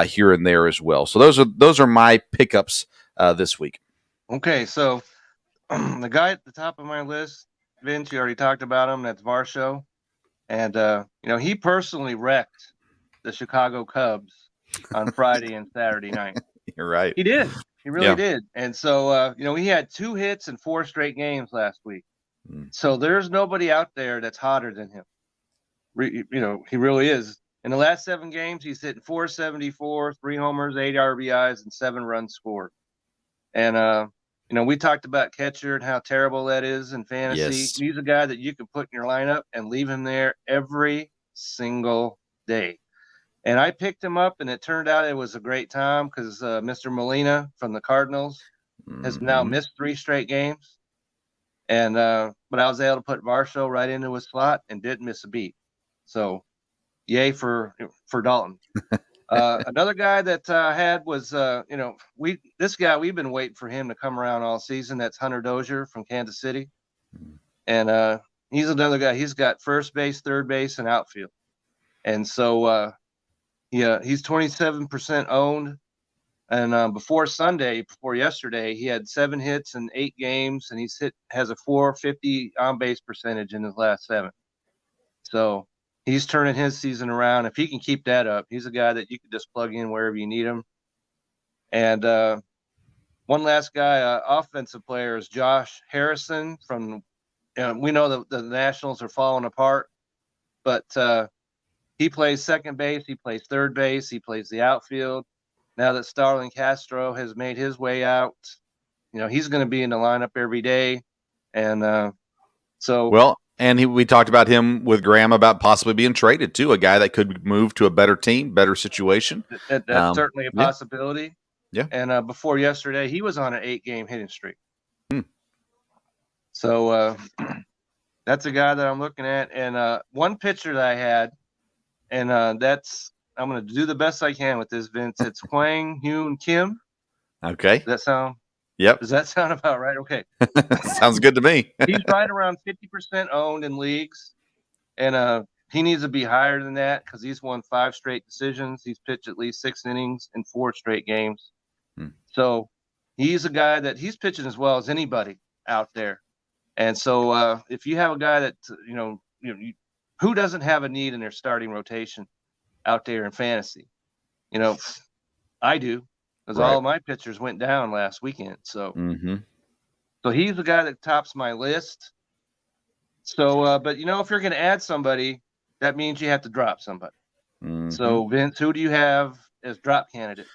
here and there as well. So those are my pickups this week. Okay, so the guy at the top of my list, Vince, you already talked about him. That's Varsho. And, he personally wrecked the Chicago Cubs on Friday and Saturday night. You're right. He did. He really did. And so, he had 2 hits in 4 straight games last week. So there's nobody out there that's hotter than him. He really is. In the last 7 games, he's hitting .474, 3 homers, 8 RBIs, and 7 runs scored. And, we talked about catcher and how terrible that is in fantasy. Yes. He's a guy that you can put in your lineup and leave him there every single day. And I picked him up, and it turned out it was a great time because Mr. Molina from the Cardinals has now missed 3 straight games. And but I was able to put Varsho right into his slot and didn't miss a beat. So, yay for Dalton. Another guy that I had was, we've been waiting for him to come around all season. That's Hunter Dozier from Kansas City. And he's another guy. He's got first base, third base, and outfield. And so, he's 27% owned. And before yesterday, he had 7 hits in 8 games, and has a .450 on-base percentage in his last 7. So, he's turning his season around. If he can keep that up, he's a guy that you can just plug in wherever you need him. And one last guy, offensive player, is Josh Harrison from we know the Nationals are falling apart, but he plays second base, he plays third base, he plays the outfield. Now that Starlin Castro has made his way out, he's going to be in the lineup every day. And we talked about him with Graham about possibly being traded too, a guy that could move to a better team, better situation. That's certainly a possibility. Yeah. And before yesterday, he was on an 8-game hitting streak. So that's a guy that I'm looking at. And one pitcher that I had, and I'm going to do the best I can with this, Vince. It's Hwang Hyun Kim. Okay. Does that sound? Yep. Does that sound about right? Okay. Sounds good to me. He's right around 50% owned in leagues, and he needs to be higher than that because he's won 5 straight decisions. He's pitched at least 6 innings in 4 straight games. So he's a guy that he's pitching as well as anybody out there. And so if you have a guy that who doesn't have a need in their starting rotation out there in fantasy, I do. Because all of my pitchers went down last weekend. So so he's the guy that tops my list. So, but, if you're going to add somebody, that means you have to drop somebody. So, Vince, who do you have as drop candidates?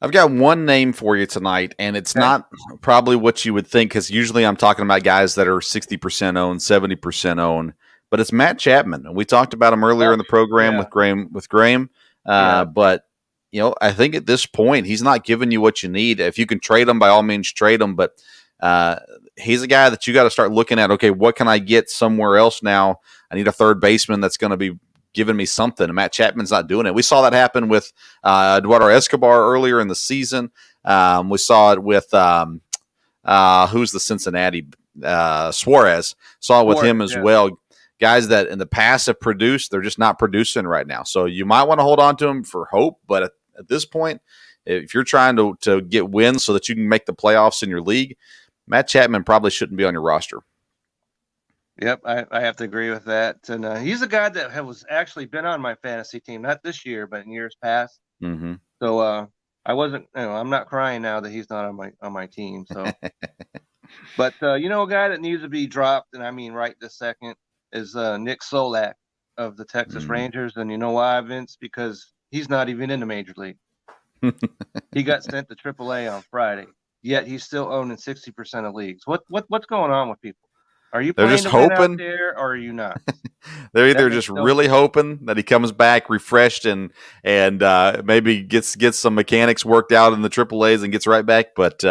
I've got one name for you tonight, and it's not probably what you would think, because usually I'm talking about guys that are 60% owned, 70% owned. But it's Matt Chapman. And we talked about him earlier in the program with Graham. But I think at this point he's not giving you what you need. If you can trade him, by all means trade him. But he's a guy that you got to start looking at. Okay, what can I get somewhere else now? I need a third baseman that's going to be giving me something. And Matt Chapman's not doing it. We saw that happen with Eduardo Escobar earlier in the season. We saw it with who's the Cincinnati Suarez. Saw it with him as well. Guys that in the past have produced, they're just not producing right now. So you might want to hold on to them for hope. But at this point, if you're trying to get wins so that you can make the playoffs in your league, Matt Chapman probably shouldn't be on your roster. Yep, I have to agree with that. And he's a guy that has actually been on my fantasy team, not this year, but in years past. Mm-hmm. So I wasn't, I'm not crying now that he's not on my team. So, but a guy that needs to be dropped, and I mean right this second, is Nick Solak of the Texas Rangers. And you know why, Vince? Because he's not even in the major league. He got sent to AAA on Friday, yet he's still owning 60% of leagues. What's going on with people? Are you playing just to win hoping out there, or are you not? They're either just really hoping that he comes back refreshed and maybe gets some mechanics worked out in the AAAs and gets right back. But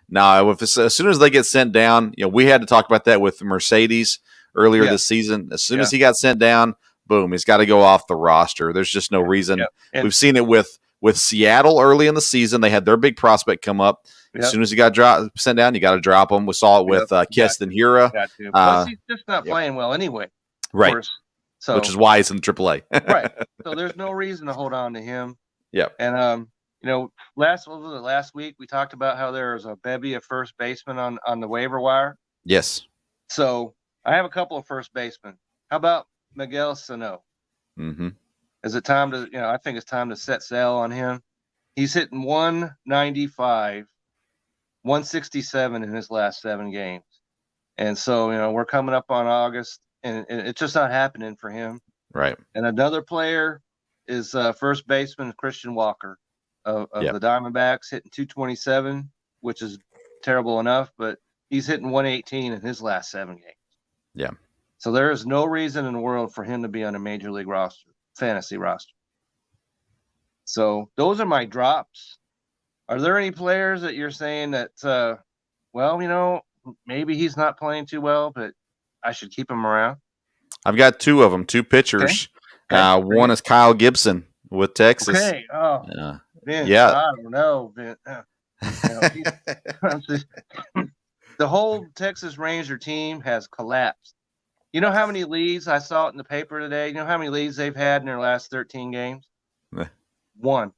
no, as soon as they get sent down, we had to talk about that with Mercedes earlier this season. As soon as he got sent down, boom, he's got to go off the roster. There's just no reason. We've seen it with Seattle early in the season. They had their big prospect come up. As soon as he got sent down, you got to drop him. We saw it with Keston Hira. Plus, he's just not playing well anyway. Right. Course. So, which is why he's in AAA. Right. So there's no reason to hold on to him. Yeah. And, last week we talked about how there was a bevy of first baseman on the waiver wire. Yes. So I have a couple of first basemen. How about Miguel Ceneaux? Mm-hmm. Is it time to, I think it's time to set sail on him. He's hitting 195, 167 in his last 7 games. And so, we're coming up on August, and it's just not happening for him. Right. And another player is first baseman Christian Walker of the Diamondbacks, hitting 227, which is terrible enough, but he's hitting 118 in his last 7 games. Yeah. So there is no reason in the world for him to be on a major league roster, fantasy roster. So those are my drops. Are there any players that you're saying that, maybe he's not playing too well, but I should keep him around? I've got 2 of them, 2 pitchers. Okay. One is Kyle Gibson with Texas. Okay. Oh, Vince, yeah. I don't know. Vince. The whole Texas Ranger team has collapsed. You know how many leads? I saw it in the paper today. You know how many leads they've had in their last 13 games? 1.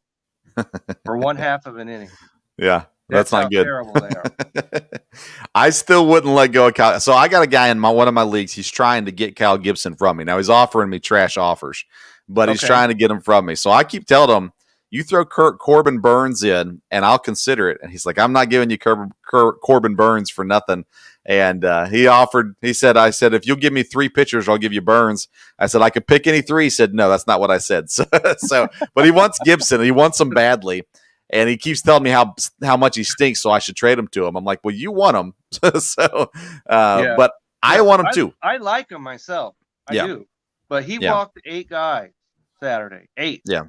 For 1/2 of an inning. Yeah, that's not good. Terrible they are. I still wouldn't let go of Kyle. So I got a guy in one of my leagues. He's trying to get Kyle Gibson from me. Now he's offering me trash offers, but he's trying to get him from me. So I keep telling him, you throw Corbin Burns in, and I'll consider it. And he's like, I'm not giving you Corbin Burns for nothing. And he said, if you'll give me 3 pitchers, I'll give you Burns. I said, I could pick any 3. He said, no, that's not what I said. So but he wants Gibson. He wants him badly. And he keeps telling me how much he stinks, so I should trade him to him. I'm like, well, you want him. But I want him too. I like him myself. I do. But he walked 8 guys Saturday. 8. Yeah.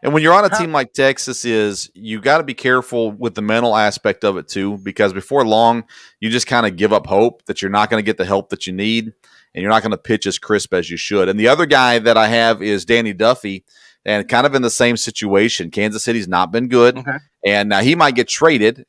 And when you're on a team like Texas you got to be careful with the mental aspect of it too, because before long, you just kind of give up hope that you're not going to get the help that you need, and you're not going to pitch as crisp as you should. And the other guy that I have is Danny Duffy, and kind of in the same situation. Kansas City's not been good, and now he might get traded.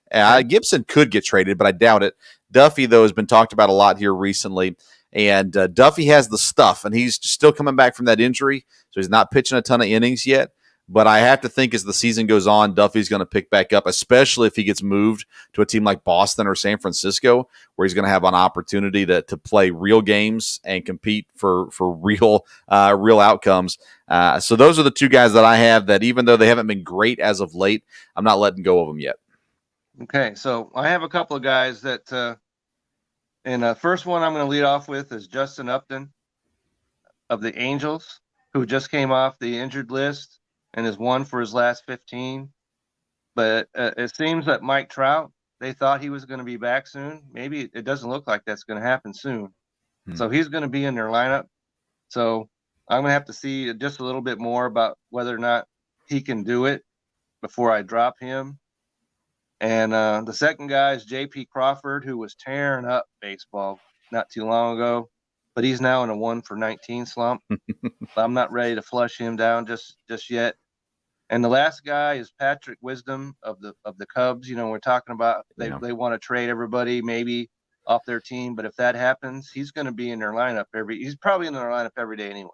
Gibson could get traded, but I doubt it. Duffy, though, has been talked about a lot here recently, and Duffy has the stuff, and he's still coming back from that injury, so he's not pitching a ton of innings yet. But I have to think as the season goes on, Duffy's going to pick back up, especially if he gets moved to a team like Boston or San Francisco, where he's going to have an opportunity to play real games and compete for real outcomes. So those are the 2 guys that I have that, even though they haven't been great as of late, I'm not letting go of them yet. Okay, so I have a couple of guys that and the first one I'm going to lead off with is Justin Upton of the Angels, who just came off the injured list and has won for his last 15. But it seems that Mike Trout, they thought he was going to be back soon. Maybe it doesn't look like that's going to happen soon. So he's going to be in their lineup. So I'm gonna have to see just a little bit more about whether or not he can do it before I drop him. And the second guy is J.P. Crawford, who was tearing up baseball not too long ago, but he's now in a 1-for-19 slump. I'm not ready to flush him down just yet. And the last guy is Patrick Wisdom of the Cubs. You know, we're talking about they want to trade everybody maybe off their team, but if that happens, he's going to be in their lineup he's probably in their lineup every day anyway.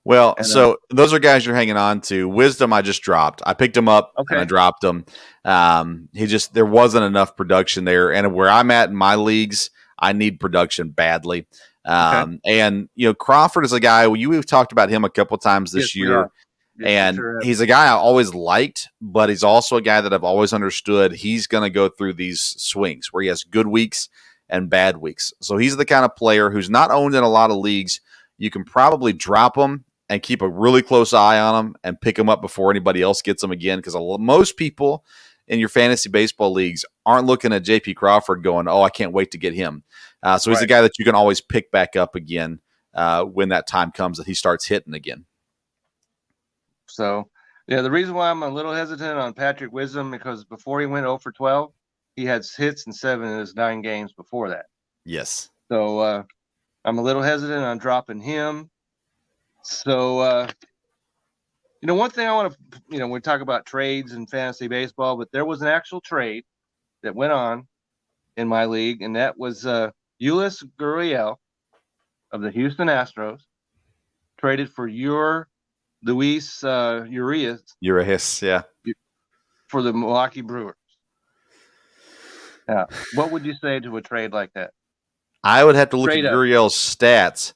Well, so those are guys you're hanging on to. Wisdom, I just dropped. I picked him up and I dropped him. There wasn't enough production there, and where I'm at in my leagues, I need production badly. And Crawford is a guy we've talked about him a couple times this year. And he's a guy I always liked, but he's also a guy that I've always understood he's going to go through these swings where he has good weeks and bad weeks. So he's the kind of player who's not owned in a lot of leagues. You can probably drop him and keep a really close eye on him and pick him up before anybody else gets him again, because most people in your fantasy baseball leagues aren't looking at J.P. Crawford going, oh, I can't wait to get him. So he's a guy that you can always pick back up again when that time comes that he starts hitting again. So, the reason why I'm a little hesitant on Patrick Wisdom, because before he went 0-for-12, he had hits in 7 in his 9 games before that. Yes. So I'm a little hesitant on dropping him. So, one thing I want to, we talk about trades in fantasy baseball, but there was an actual trade that went on in my league, and that was Ulis Gurriel of the Houston Astros traded for your Luis Urias. Yeah. For the Milwaukee Brewers. Yeah. What would you say to a trade like that? I would have to look at Gurriel's stats.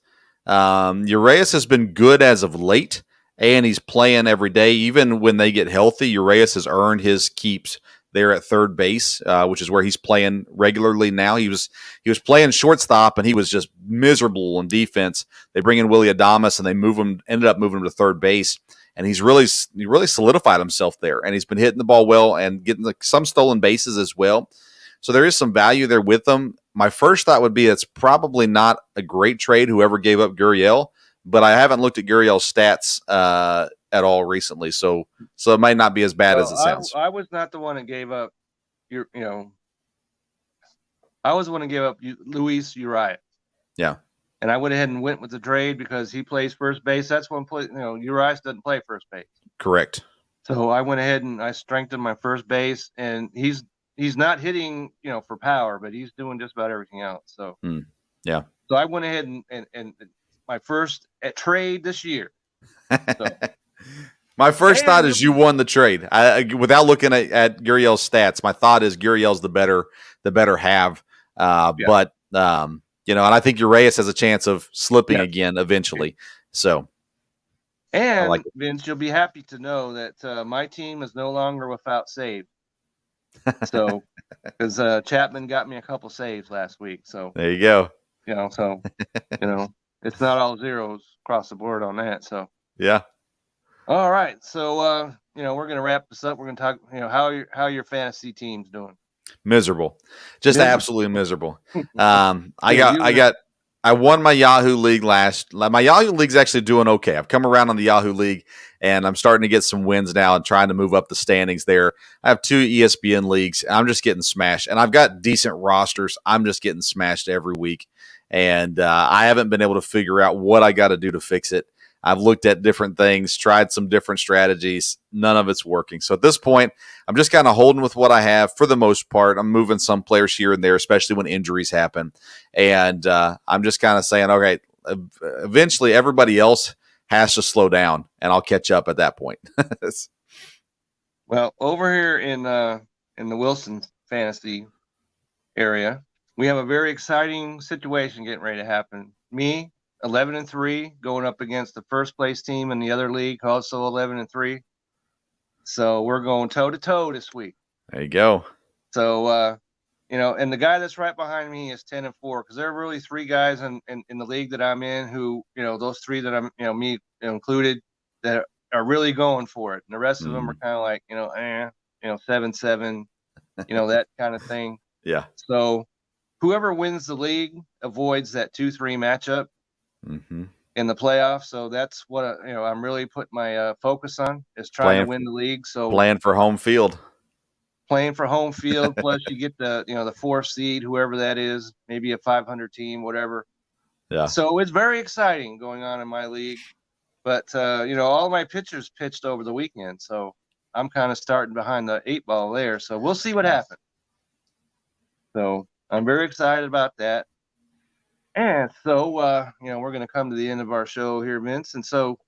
Urias has been good as of late, and he's playing every day. Even when they get healthy, Urias has earned his keeps there at third base, which is where he's playing regularly now. He was playing shortstop, and he was just miserable in defense. They bring in Willie Adames, and they ended up moving him to third base, and he really solidified himself there. And he's been hitting the ball well and getting some stolen bases as well. So there is some value there with them. My first thought would be it's probably not a great trade, whoever gave up Gurriel, but I haven't looked at Gurriel's stats at all recently, so it might not be as bad as it sounds. I was not the one that gave up I was the one that gave up Luis Urias. Yeah. And I went ahead and went with the trade because he plays first base. That's when Urias doesn't play first base. Correct. So I went ahead and I strengthened my first base, and he's not hitting, for power, but he's doing just about everything else. So yeah. So I went ahead and my first trade this year. So. My first thought is you won the trade. Without looking at Gurriel's stats, my thought is Gurriel's the better have. But and I think Urias has a chance of slipping again eventually. So, and Vince, you'll be happy to know that my team is no longer without save. So, because Chapman got me a couple saves last week. So there you go. It's not all zeros across the board on that. So yeah. All right, so we're gonna wrap this up. We're gonna talk, how your fantasy team's doing. Miserable, just absolutely miserable. I won my Yahoo League My Yahoo League's actually doing okay. I've come around on the Yahoo League, and I'm starting to get some wins now and trying to move up the standings there. I have 2 ESPN leagues, and I'm just getting smashed. And I've got decent rosters. I'm just getting smashed every week, and I haven't been able to figure out what I got to do to fix it. I've looked at different things, tried some different strategies. None of it's working. So at this point, I'm just kind of holding with what I have for the most part. I'm moving some players here and there, especially when injuries happen. And I'm just kind of saying, okay, eventually everybody else has to slow down, and I'll catch up at that point. Well, over here in the Wilson fantasy area, we have a very exciting situation getting ready to happen. Me, 11-3, going up against the first place team in the other league, also 11-3. So we're going toe to toe this week. There you go. So and the guy that's right behind me is 10-4, because there are really 3 guys in the league that I'm in who, those 3 that I'm, me included, that are really going for it, and the rest of them are kind of like 7-7, that kind of thing. Yeah. So whoever wins the league avoids that 2-3 matchup. Mm-hmm. in the playoffs. So that's what I'm really putting my focus on, is trying to win the league. So playing for home field. Playing for home field, plus you get the 4th seed, whoever that is, maybe a 500 team, whatever. Yeah. So it's very exciting going on in my league. But all my pitchers pitched over the weekend, so I'm kind of starting behind the 8 ball there. So we'll see what happens. So I'm very excited about that. And so we're going to come to the end of our show here, Vince. And so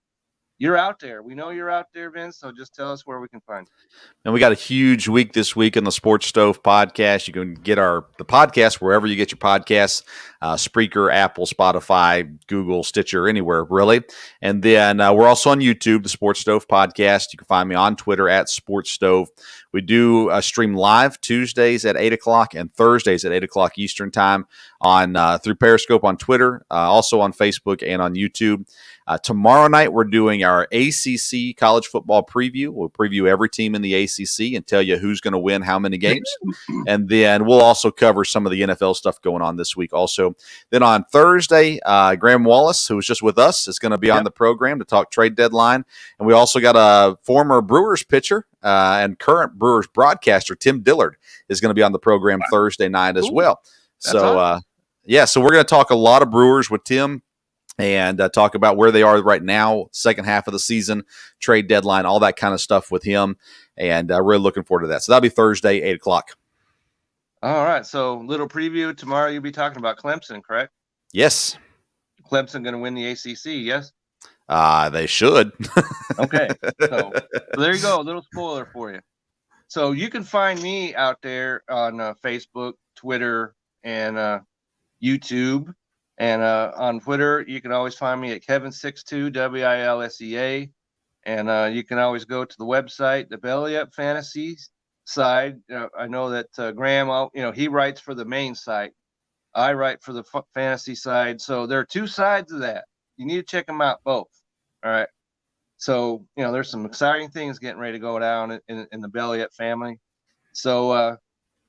you're out there. We know you're out there, Vince. So just tell us where we can find you. And we got a huge week this week on the Sports Stove podcast. You can get the podcast wherever you get your podcasts, Spreaker, Apple, Spotify, Google, Stitcher, anywhere really. And then we're also on YouTube, the Sports Stove podcast. You can find me on Twitter at Sports Stove. We do stream live Tuesdays at 8 o'clock and Thursdays at 8 o'clock Eastern time on through Periscope on Twitter, also on Facebook and on YouTube. Tomorrow night, we're doing our ACC college football preview. We'll preview every team in the ACC and tell you who's going to win how many games. And then we'll also cover some of the NFL stuff going on this week also. Then on Thursday, Graham Wallace, who was just with us, is going to be on the program to talk trade deadline. And we also got a former Brewers pitcher and current Brewers broadcaster, Tim Dillard, is going to be on the program Thursday night as well. So, awesome. So we're going to talk a lot of Brewers with Tim, and talk about where they are right now, second half of the season, trade deadline, all that kind of stuff with him. And really looking forward to that. So that'll be Thursday, 8 o'clock. All right. So little preview. Tomorrow you'll be talking about Clemson, correct? Yes. Clemson going to win the ACC, yes? They should. Okay. So there you go. A little spoiler for you. So you can find me out there on Facebook, Twitter, and YouTube. And on Twitter, you can always find me at Kevin62, WILSEA. And you can always go to the website, the Belly Up Fantasy side. I know that Graham, he writes for the main site. I write for the fantasy side. So there are 2 sides of that. You need to check them out both. All right. So, there's some exciting things getting ready to go down in the Belly Up family. So,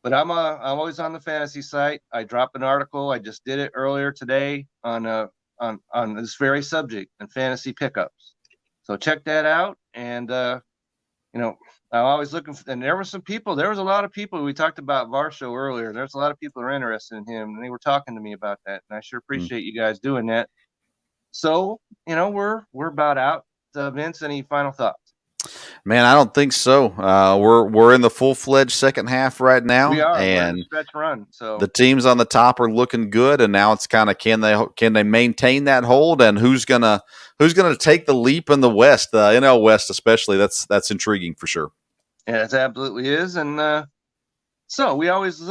but I'm always on the fantasy site. I dropped an article. I just did it earlier today on this very subject and fantasy pickups. So check that out. And I'm always looking for. And there was a lot of people. We talked about Varsho earlier. There's a lot of people who are interested in him, and they were talking to me about that. And I sure appreciate you guys doing that. So we're about out. Vince, any final thoughts? Man, I don't think so. We're in the full-fledged second half right now. We are, and stretch run. So the teams on the top are looking good, and now it's kind of can they maintain that hold, and who's gonna take the leap in the West, the NL West especially. That's intriguing for sure. Yeah, it absolutely is. And so we always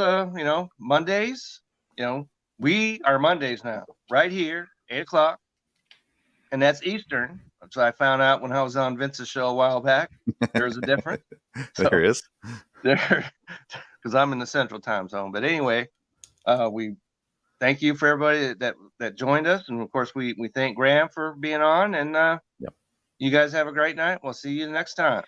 Mondays. We are Mondays now, right here, 8 o'clock, and that's Eastern. So I found out when I was on Vince's show a while back, there's a difference. There is. Because I'm in the Central Time Zone. But anyway, we thank you for everybody that joined us. And, of course, we thank Graham for being on. And you guys have a great night. We'll see you next time.